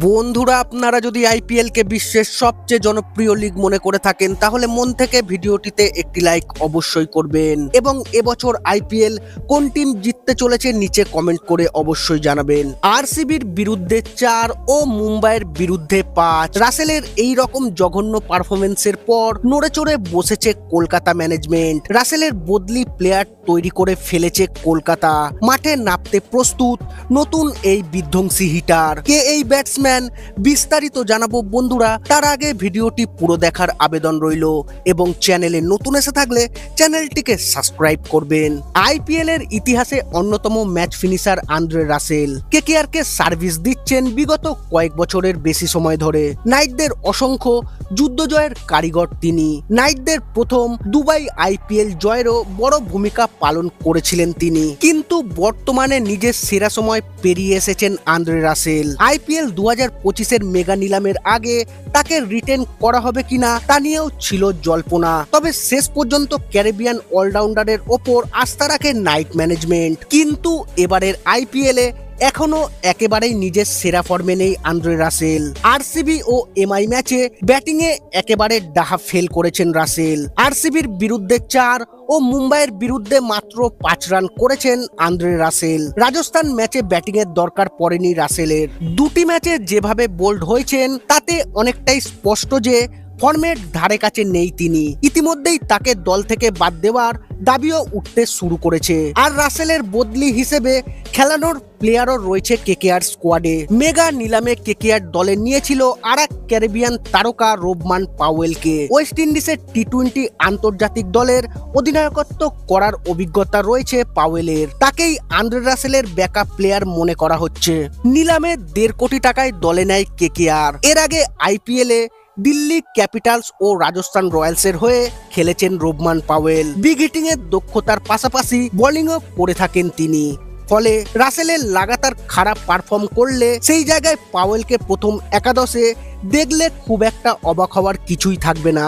বন্ধুরা, আপনারা যদি আইপিএল কে বিশ্বের সবচেয়ে জনপ্রিয় লিগ মনে করে থাকেন তাহলে মন থেকে ভিডিওটিতে একটি লাইক অবশ্যই করবেন এবং এবছর আইপিএল কোন টিম জিততে চলেছে নিচে কমেন্ট করে অবশ্যই জানাবেন। আরসিবির বিরুদ্ধে 4 ও মুম্বাইয়ের বিরুদ্ধে 5। রাসেলের এই রকম জঘন্য পারফরমেন্সের পর নড়ে চড়ে বসেছে কলকাতা ম্যানেজমেন্ট। রাসেলের বদলি প্লেয়ার তৈরি করে ফেলেছে কলকাতা। মাঠে নামতে প্রস্তুত নতুন এই বিধ্বংসী হিটার। কে এই ব্যাটসম্যান বিস্তারিত জানাবো বন্ধুরা, তার আগে ভিডিওটি পুরো দেখার আবেদন রইল এবং চ্যানেলে নতুন এসে থাকলে চ্যানেলটিকে সাবস্ক্রাইব করবেন। আইপিএল এর ইতিহাসে অন্যতম match finisher Andre Russell KKR কে সার্ভিস দিচ্ছেন বিগত কয়েক বছরের বেশি সময় ধরে। নাইটদের অসংখ্য যুদ্ধ জয়ের কারিগর তিনি। নাইটদের প্রথম দুবাই আইপিএল জয়েরও বড় ভূমিকা পালন করেছিলেন তিনি, কিন্তু বর্তমানে নিজের সেরা সময় পেরিয়ে এসেছেন আন্দ্রে রাসেল। আইপিএল 2025-এর মেগা নিলামের আগে তাকে রিটেন করা হবে কিনা তা নিয়েও ছিল জল্পনা, তবে শেষ পর্যন্ত ক্যারিবিয়ান অলরাউন্ডারের ওপর আস্থা রাখে নাইট ম্যানেজমেন্ট। কিন্তু এবারের আইপিএলে এখনো একেবারেই নিজের সেরা ফর্মে নেই আন্দ্রে রাসেল। আরসিবি ও এমআই ম্যাচে ব্যাটিংয়ে একেবারে ডাহা ফেল করেছেন রাসেল। আরসিবির বিরুদ্ধে 4 ও মুম্বাইয়ের বিরুদ্ধে মাত্র 5 রান করেছেন আন্দ্রে রাসেল। রাজস্থান ম্যাচে ব্যাটিংয়ের দরকার পড়েনি রাসেলের। দুটি ম্যাচে যেভাবে বোল্ড হয়েছেন তাতে অনেকটাই স্পষ্ট যে ফর্মের ধারে কাছে নেই তিনি। ইতিমধ্যেই তাকে দল থেকে বাদ দেওয়ার দাবিও উঠতে শুরু করেছে। আর রাসেলের বদলি হিসেবে খেলানোর প্লেয়ারও রয়েছে কেকেআর স্কোয়াডে। মেগা নিলামে কেকেআর দলে নিয়েছিল আর এক ক্যারিবিয়ান তারকা রোবমান পাওয়েলকে। ওয়েস্ট ইন্ডিজের টি-20 আন্তর্জাতিক দলের অধিনায়কত্ব করার অভিজ্ঞতা রয়েছে পাওয়েলের। তাকেই আন্দ্রে রাসেলের ব্যাকআপ প্লেয়ার মনে করা হচ্ছে। নিলামে 1.5 কোটি টাকায় দলে নেয় কেকেআর। এর আগে আইপিএলে দিল্লি ক্যাপিটালস ও রাজস্থান রয়্যালসের হয়ে খেলেছেন রোবমান পাওয়েল। বিগ হিটিং এর দক্ষতার পাশাপাশি বোলিংও করে থাকেন তিনি। ফলে রাসেলের লাগাতার খারাপ পারফর্ম করলে সেই জায়গায় পাওয়েলকে প্রথম একাদশে দেখলে খুব একটা অবাক হওয়ার কিছুই থাকবে না।